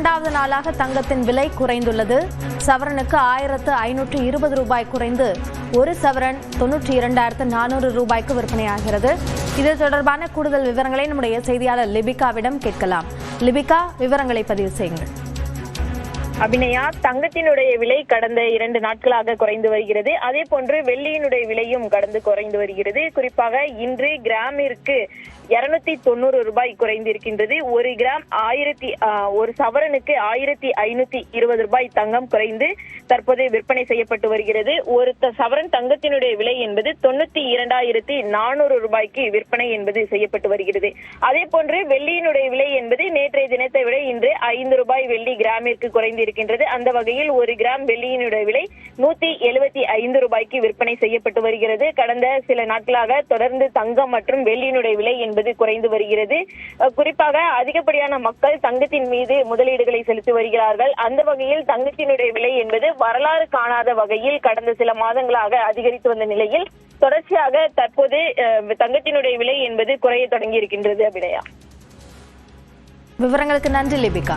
இரண்டாவது நாளாக தங்கத்தின் விலை குறைந்துள்ளது. சவரனுக்கு 1520 ரூபாய் குறைந்து ஒரு சவரன் 92,400 ரூபாய்க்கு விற்பனையாகிறது. இது தொடர்பான கூடுதல் விவரங்களை நம்முடைய செய்தியாளர் லிபிகாவிடம் கேட்கலாம். லிபிகா, விவரங்களை பதிவு செய்யுங்கள். அபிநயா, தங்கத்தினுடைய விலை கடந்த 2 நாட்களாக குறைந்து வருகிறது. அதே போன்று வெள்ளியினுடைய விலையும் குறைந்து வருகிறது. குறிப்பாக இன்று கிராமிற்கு 290 ரூபாய் குறைந்திருக்கின்றது. ஒரு கிராம் ஒரு சவரனுக்கு 1520 ரூபாய் தங்கம் குறைந்து தற்போது விற்பனை செய்யப்பட்டு வருகிறது. ஒரு சவரன் தங்கத்தினுடைய விலை என்பது 92,400 ரூபாய்க்கு விற்பனை என்பது செய்யப்பட்டு வருகிறது. அதே போன்று வெள்ளியினுடைய விலை என்பது நேற்றைய தினத்தை விட இன்று 5 ரூபாய் வெள்ளி கிராமிற்கு குறைந்திருக்கின்றது. அந்த வகையில் ஒரு கிராம் வெள்ளியினுடைய விலை 175 ரூபாய்க்கு விற்பனை செய்யப்பட்டு வருகிறது. கடந்த சில நாட்களாக தொடர்ந்து தங்கம் மற்றும் வெள்ளியினுடைய விலை என்பது குறைந்து வருகிறது. குறிப்பாக அதிகப்படியான மக்கள் தங்கத்தின் மீது முதலீடுகளை செலுத்தி வருகிறார்கள். அந்த வகையில் தங்கத்தினுடைய விலை என்பது வரலாறு காணாத வகையில் கடந்த சில மாதங்களாக அதிகரித்து வந்த நிலையில் தொடர்ச்சியாக தற்போது தங்கத்தினுடைய விலை என்பது குறைய தொடங்கி இருக்கின்றது. அபிநயா, விவரங்களுக்கு நன்றி லிபிகா.